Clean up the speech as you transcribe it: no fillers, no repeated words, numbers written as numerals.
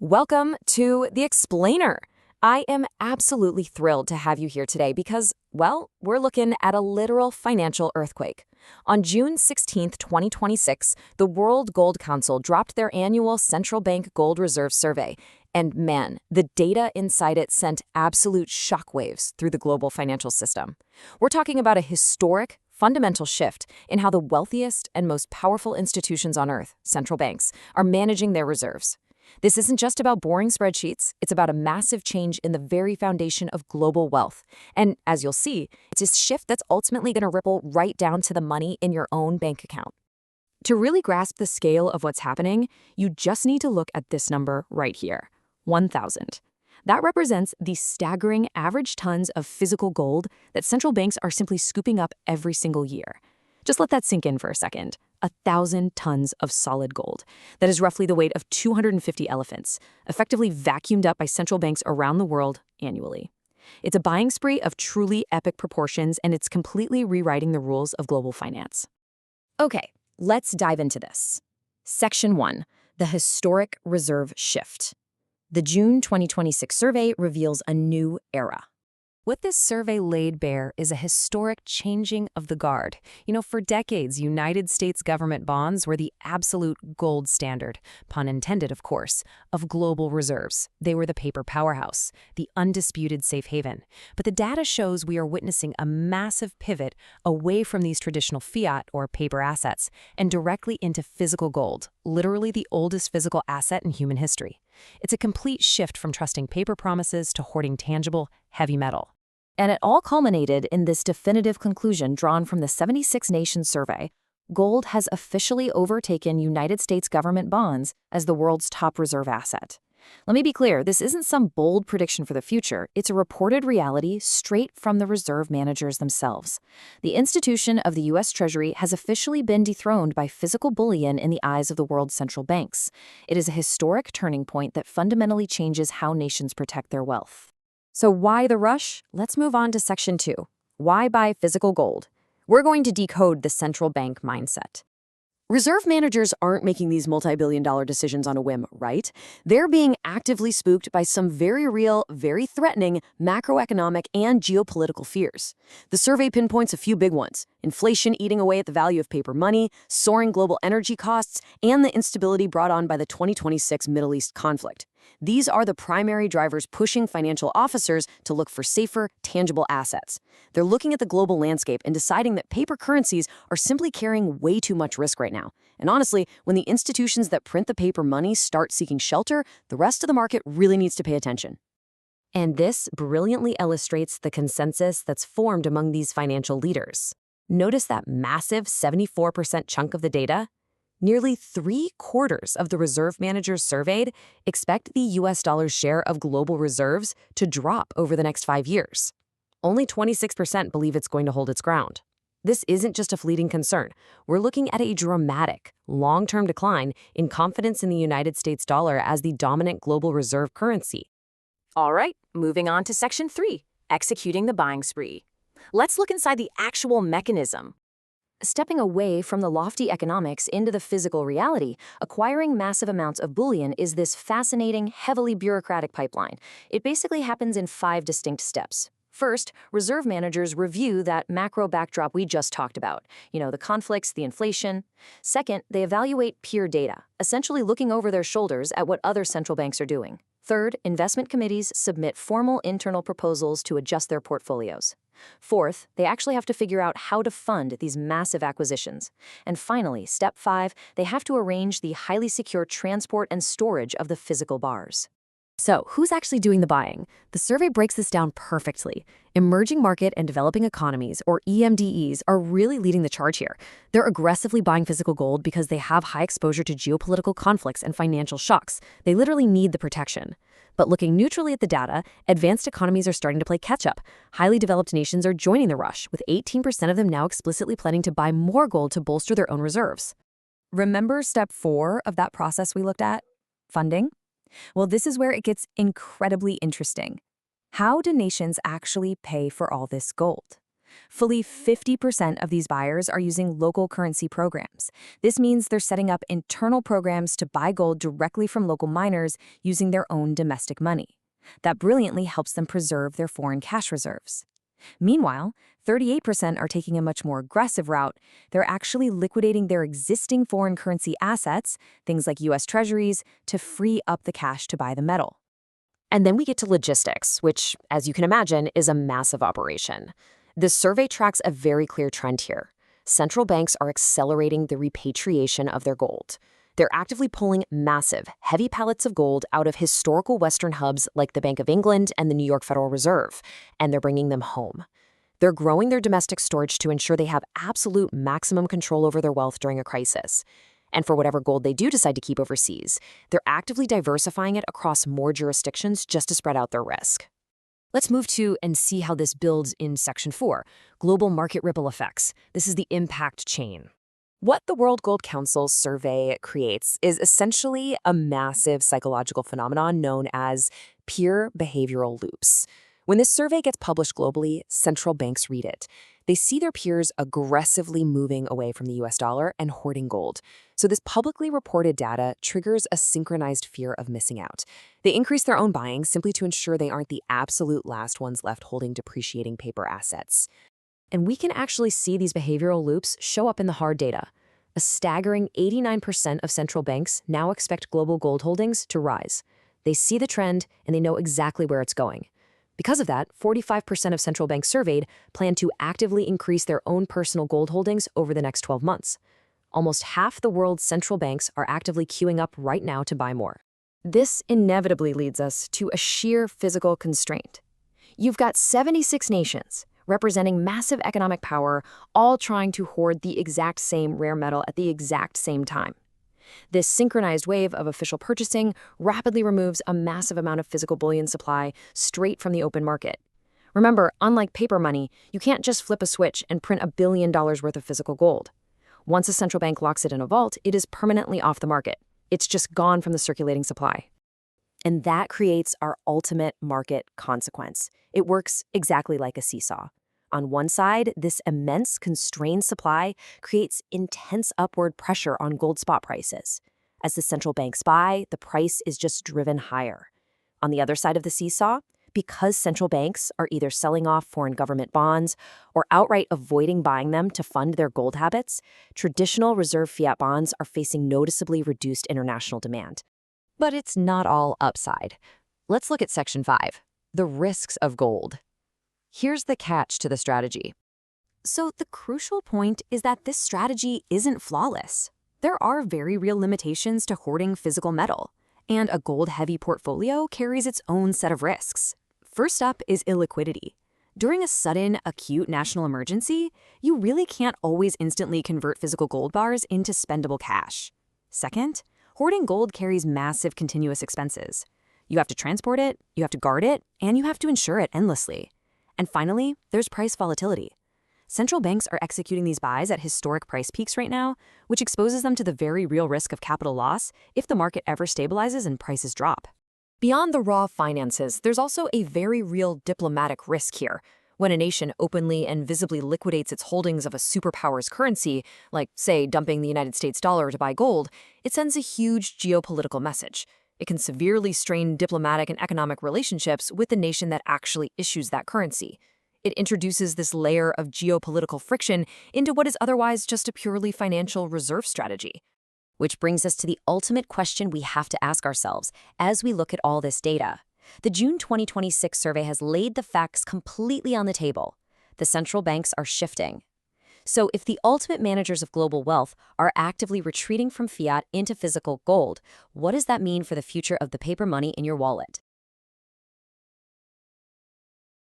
Welcome to The Explainer. I am absolutely thrilled to have you here today because, well, we're looking at a literal financial earthquake. On June 16th, 2026, the World Gold Council dropped their annual central bank gold reserve survey. And man, the data inside it sent absolute shockwaves through the global financial system. We're talking about a historic, fundamental shift in how the wealthiest and most powerful institutions on Earth, central banks, are managing their reserves. This isn't just about boring spreadsheets, it's about a massive change in the very foundation of global wealth. And as you'll see, it's a shift that's ultimately going to ripple right down to the money in your own bank account. To really grasp the scale of what's happening, you just need to look at this number right here, 1,000. That represents the staggering average tons of physical gold that central banks are simply scooping up every single year. Just let that sink in for a second. 1,000 tons of solid gold. That is roughly the weight of 250 elephants, effectively vacuumed up by central banks around the world annually. It's a buying spree of truly epic proportions, and it's completely rewriting the rules of global finance. Okay, let's dive into this. Section 1, the historic reserve shift. The June 2026 survey reveals a new era. What this survey laid bare is a historic changing of the guard. For decades, United States government bonds were the absolute gold standard, pun intended, of course, of global reserves. They were the paper powerhouse, the undisputed safe haven. But the data shows we are witnessing a massive pivot away from these traditional fiat or paper assets and directly into physical gold, literally the oldest physical asset in human history. It's a complete shift from trusting paper promises to hoarding tangible, heavy metal. And it all culminated in this definitive conclusion drawn from the 76-nation survey. Gold has officially overtaken United States government bonds as the world's top reserve asset. Let me be clear, this isn't some bold prediction for the future. It's a reported reality straight from the reserve managers themselves. The institution of the U.S. Treasury has officially been dethroned by physical bullion in the eyes of the world's central banks. It is a historic turning point that fundamentally changes how nations protect their wealth. So why the rush? Let's move on to Section 2. Why buy physical gold? We're going to decode the central bank mindset. Reserve managers aren't making these multi-billion-dollar decisions on a whim, right? They're being actively spooked by some very real, very threatening macroeconomic and geopolitical fears. The survey pinpoints a few big ones: inflation eating away at the value of paper money, soaring global energy costs, and the instability brought on by the 2026 Middle East conflict. These are the primary drivers pushing financial officers to look for safer, tangible assets. They're looking at the global landscape and deciding that paper currencies are simply carrying way too much risk right now. And honestly, when the institutions that print the paper money start seeking shelter, the rest of the market really needs to pay attention. And this brilliantly illustrates the consensus that's formed among these financial leaders. Notice that massive 74% chunk of the data? Nearly 3/4 of the reserve managers surveyed expect the U.S. dollar's share of global reserves to drop over the next 5 years. Only 26% believe it's going to hold its ground. This isn't just a fleeting concern. We're looking at a dramatic, long-term decline in confidence in the United States dollar as the dominant global reserve currency. All right, moving on to Section 3, executing the buying spree. Let's look inside the actual mechanism. Stepping away from the lofty economics into the physical reality, acquiring massive amounts of bullion is this fascinating, heavily bureaucratic pipeline. It basically happens in 5 distinct steps. First, reserve managers review that macro backdrop we just talked about, the conflicts, the inflation. Second, they evaluate peer data, essentially looking over their shoulders at what other central banks are doing. Third, investment committees submit formal internal proposals to adjust their portfolios. Fourth, they actually have to figure out how to fund these massive acquisitions. And finally, step 5, they have to arrange the highly secure transport and storage of the physical bars. So, who's actually doing the buying? The survey breaks this down perfectly. Emerging market and developing economies, or EMDEs, are really leading the charge here. They're aggressively buying physical gold because they have high exposure to geopolitical conflicts and financial shocks. They literally need the protection. But looking neutrally at the data, advanced economies are starting to play catch-up. Highly developed nations are joining the rush, with 18% of them now explicitly planning to buy more gold to bolster their own reserves. Remember step 4 of that process we looked at? Funding? Well, this is where it gets incredibly interesting. How do nations actually pay for all this gold? Fully 50% of these buyers are using local currency programs. This means they're setting up internal programs to buy gold directly from local miners using their own domestic money. That brilliantly helps them preserve their foreign cash reserves. Meanwhile, 38% are taking a much more aggressive route. They're actually liquidating their existing foreign currency assets, things like US Treasuries, to free up the cash to buy the metal. And then we get to logistics, which, as you can imagine, is a massive operation. This survey tracks a very clear trend here. Central banks are accelerating the repatriation of their gold. They're actively pulling massive, heavy pallets of gold out of historical Western hubs like the Bank of England and the New York Federal Reserve, and they're bringing them home. They're growing their domestic storage to ensure they have absolute maximum control over their wealth during a crisis. And for whatever gold they do decide to keep overseas, they're actively diversifying it across more jurisdictions just to spread out their risk. Let's move to and see how this builds in Section 4, Global Market Ripple Effects. This is the impact chain. What the World Gold Council survey creates is essentially a massive psychological phenomenon known as peer behavioral loops. When this survey gets published globally, central banks read it. They see their peers aggressively moving away from the US dollar and hoarding gold. So this publicly reported data triggers a synchronized fear of missing out. They increase their own buying simply to ensure they aren't the absolute last ones left holding depreciating paper assets. And we can actually see these behavioral loops show up in the hard data. A staggering 89% of central banks now expect global gold holdings to rise. They see the trend and they know exactly where it's going. Because of that, 45% of central banks surveyed plan to actively increase their own personal gold holdings over the next 12 months. Almost half the world's central banks are actively queuing up right now to buy more. This inevitably leads us to a sheer physical constraint. You've got 76 nations, representing massive economic power, all trying to hoard the exact same rare metal at the exact same time. This synchronized wave of official purchasing rapidly removes a massive amount of physical bullion supply straight from the open market. Remember, unlike paper money, you can't just flip a switch and print $1 billion worth of physical gold. Once a central bank locks it in a vault, it is permanently off the market. It's just gone from the circulating supply. And that creates our ultimate market consequence. It works exactly like a seesaw. On one side, this immense constrained supply creates intense upward pressure on gold spot prices. As the central banks buy, the price is just driven higher. On the other side of the seesaw, because central banks are either selling off foreign government bonds or outright avoiding buying them to fund their gold habits, traditional reserve fiat bonds are facing noticeably reduced international demand. But it's not all upside. Let's look at Section 5, the risks of gold. Here's the catch to the strategy. So the crucial point is that this strategy isn't flawless. There are very real limitations to hoarding physical metal, and a gold-heavy portfolio carries its own set of risks. First up is illiquidity. During a sudden, acute national emergency, you really can't always instantly convert physical gold bars into spendable cash. Second, hoarding gold carries massive continuous expenses. You have to transport it, you have to guard it, and you have to insure it endlessly. And finally, there's price volatility. Central banks are executing these buys at historic price peaks right now, which exposes them to the very real risk of capital loss if the market ever stabilizes and prices drop. Beyond the raw finances, there's also a very real diplomatic risk here. When a nation openly and visibly liquidates its holdings of a superpower's currency, like, say, dumping the United States dollar to buy gold, it sends a huge geopolitical message. It can severely strain diplomatic and economic relationships with the nation that actually issues that currency. It introduces this layer of geopolitical friction into what is otherwise just a purely financial reserve strategy. Which brings us to the ultimate question we have to ask ourselves as we look at all this data. The June 2026 survey has laid the facts completely on the table. The central banks are shifting. So if the ultimate managers of global wealth are actively retreating from fiat into physical gold, what does that mean for the future of the paper money in your wallet?